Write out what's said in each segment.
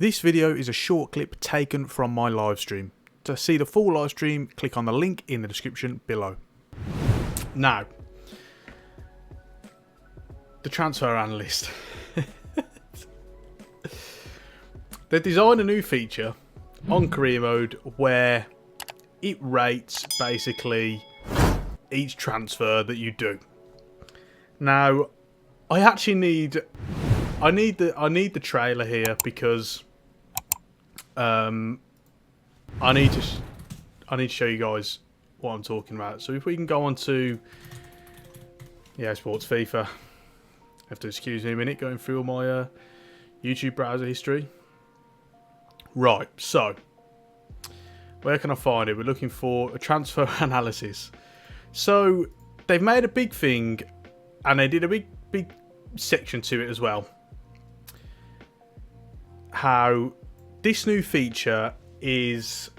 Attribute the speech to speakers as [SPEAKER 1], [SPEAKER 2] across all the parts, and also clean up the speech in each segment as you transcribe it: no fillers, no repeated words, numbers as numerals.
[SPEAKER 1] This video is a short clip taken from my live stream. To see the full live stream, click on the link in the description below. Now, the transfer analyst. They designed a new feature on career mode where it rates basically each transfer that you do. Now, I actually need the trailer here because I need to show you guys what I'm talking about. So if we can go on to Sports FIFA. You have to excuse me a minute going through all my YouTube browser history. Right, so where can I find it? We're looking for a transfer analysis. So they've made a big thing and they did a big section to it as well. How this new feature is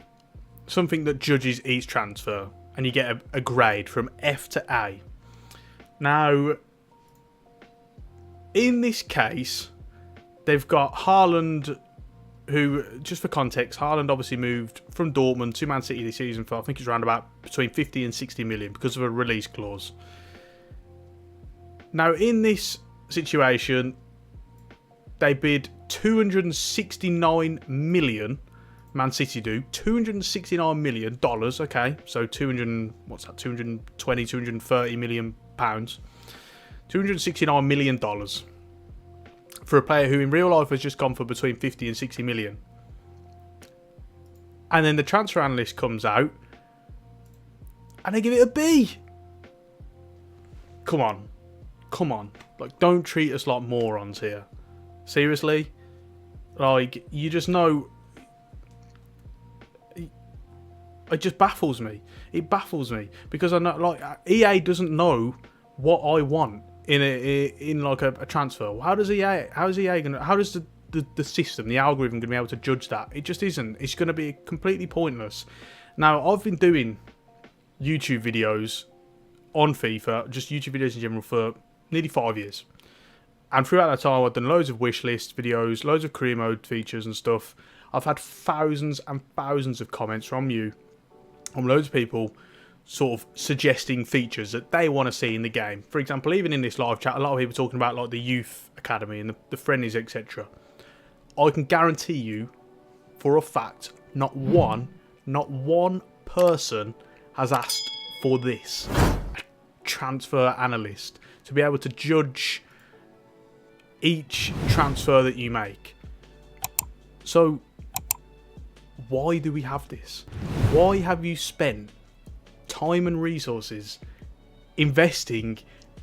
[SPEAKER 1] something that judges each transfer and you get a grade from F to A. Now, in this case, they've got Haaland, who, just for context, Haaland obviously moved from Dortmund to Man City this season for, I think it's around about between 50 and 60 million because of a release clause. Now, in this situation, they bid 269 million. Man City do $269 million. Okay, so 220, 230 million pounds. $269 million for a player who in real life has just gone for between 50 and 60 million. And then the transfer analyst comes out and they give it a B. Come on. Like, don't treat us like morons here. Seriously? Like, you just know. It just baffles me. It baffles me because I know, like, EA doesn't know what I want in like a transfer. How does EA gonna? How does the system, the algorithm, gonna be able to judge that? It just isn't. It's gonna be completely pointless. Now, I've been doing YouTube videos on FIFA, just YouTube videos in general, for nearly 5 years. And throughout that time, I've done loads of wish list videos, loads of career mode features and stuff. I've had thousands and thousands of comments from you, from loads of people, sort of suggesting features that they want to see in the game. For example, even in this live chat, a lot of people talking about like the youth academy and the friendlies, etc. I can guarantee you, for a fact, not one person has asked for this. A transfer analyst to be able to judge each transfer that you make. So, why do we have this? Why have you spent time and resources investing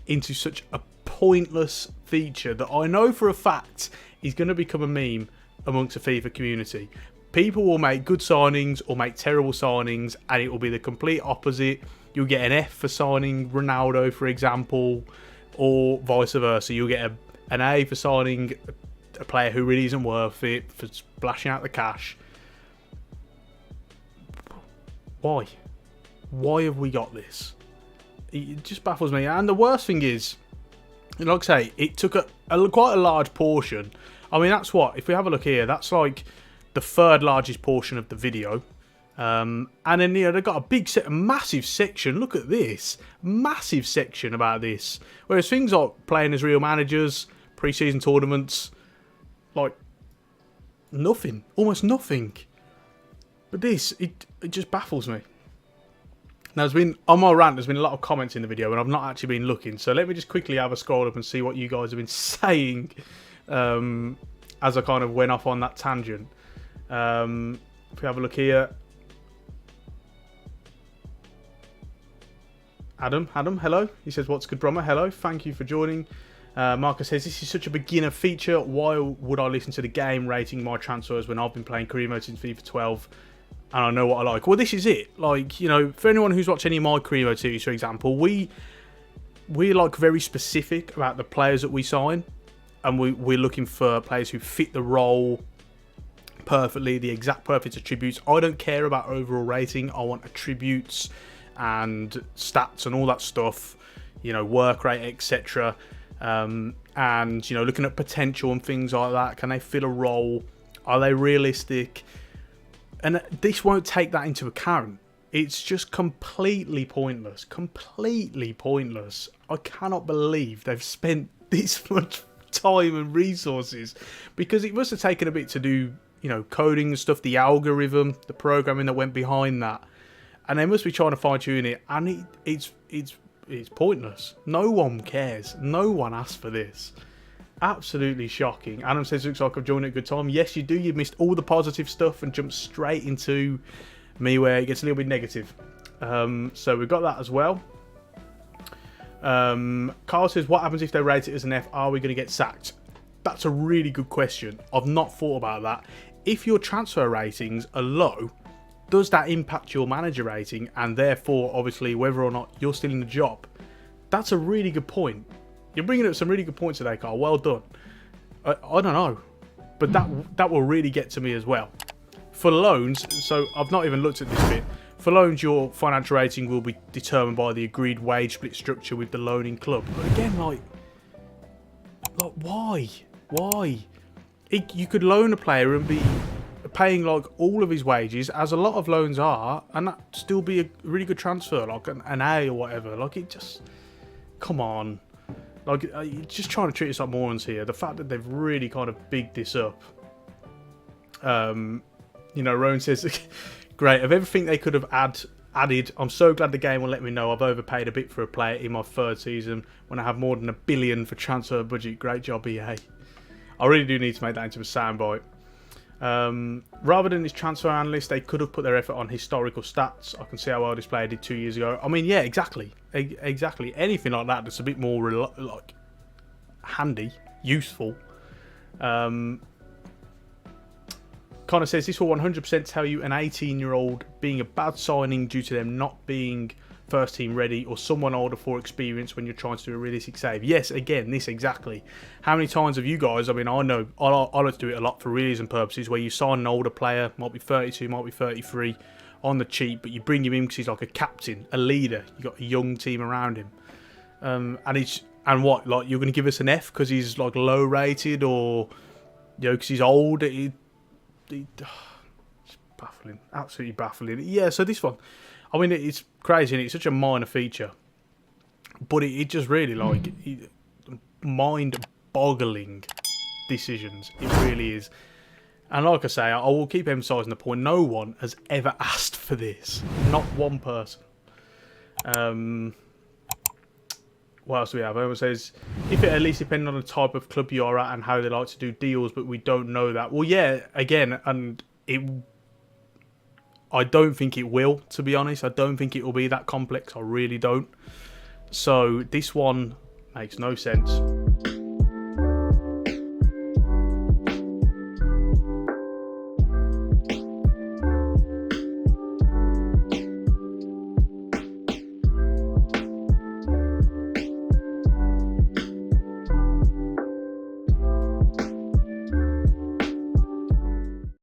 [SPEAKER 1] into such a pointless feature that I know for a fact is going to become a meme amongst the FIFA community? People will make good signings or make terrible signings, and it will be the complete opposite. You'll get an F for signing Ronaldo, for example, or vice versa. You'll get an A for signing a player who really isn't worth it, for splashing out the cash. Why? Why have we got this? It just baffles me. And the worst thing is, like I say, it took quite a large portion. I mean, that's what, if we have a look here, that's like the third largest portion of the video. And then, they've got a massive section. Look at this. Massive section about this. Whereas things like playing as real managers, pre-season tournaments, like, nothing. Almost nothing. But this, it just baffles me. Now, on my rant, there's been a lot of comments in the video, and I've not actually been looking. So let me just quickly have a scroll up and see what you guys have been saying as I kind of went off on that tangent. If we have a look here. Adam, hello. He says, what's good, Brommer? Hello, thank you for joining. Marcus says, this is such a beginner feature. Why would I listen to the game rating my transfers when I've been playing career mode since FIFA 12? And I know what I like. Well, this is it. Like, for anyone who's watched any of my career mode series, for example, we're like very specific about the players that we sign, and we're looking for players who fit the role perfectly, the exact perfect attributes. I don't care about overall rating. I want attributes and stats and all that stuff, work rate, etc. And looking at potential and things like that. Can they fill a role? Are they realistic? And this won't take that into account. It's just completely pointless. Completely pointless. I cannot believe they've spent this much time and resources, because it must have taken a bit to do, you know, coding and stuff, the algorithm, the programming that went behind that, and they must be trying to fine tune it, and it's pointless. No one cares. No one asked for this. Absolutely shocking. Adam says, looks like I've joined at a good time. Yes, you do. You've missed all the positive stuff and jumped straight into me where it gets a little bit negative. So we've got that as well. Carl says, what happens if they rate it as an F? Are we going to get sacked? That's a really good question. I've not thought about that. If your transfer ratings are low, does that impact your manager rating, and therefore obviously whether or not you're still in the job? That's a really good point. You're bringing up some really good points today, Carl. Well done. I don't know, but that will really get to me as well. For loans, so I've not even looked at this bit. For loans, your financial rating will be determined by the agreed wage split structure with the loaning club. But again, like why? Why? You could loan a player and be paying like all of his wages, as a lot of loans are, and that still be a really good transfer, like an A or whatever. Like, it just, come on. Like, you're just trying to treat us like morons here. The fact that they've really kind of bigged this up. You know, Rowan says, great. Of everything they could have added, I'm so glad the game will let me know I've overpaid a bit for a player in my third season when I have more than $1 billion for transfer budget. Great job, EA. I really do need to make that into a soundbite. Rather than this transfer analyst, they could have put their effort on historical stats. I can see how well this player did 2 years ago. I mean, yeah, exactly. Exactly. Anything like that that's a bit more like handy, useful. Connor says, this will 100% tell you an 18-year-old being a bad signing due to them not being first team ready, or someone older for experience when you're trying to do a realistic save. Yes, again, this exactly. How many times have you guys, I mean, I know I like to do it a lot for realism purposes, where you sign an older player, might be 32, might be 33, on the cheap, but you bring him in because he's like a captain, a leader. You got a young team around him, and what, like, you're going to give us an F because he's like low rated, or, you know, because he's old? It's baffling, absolutely baffling. Yeah, so this one, I mean, it's crazy, and it's such a minor feature, but it just really, like, mind-boggling decisions. It really is. And like I say, I will keep emphasising the point. No one has ever asked for this. Not one person. What else do we have? Everyone says, if it at least depending on the type of club you are at and how they like to do deals, but we don't know that. Well, yeah, again, and I don't think it will, to be honest. I don't think it will be that complex. I really don't. So this one makes no sense.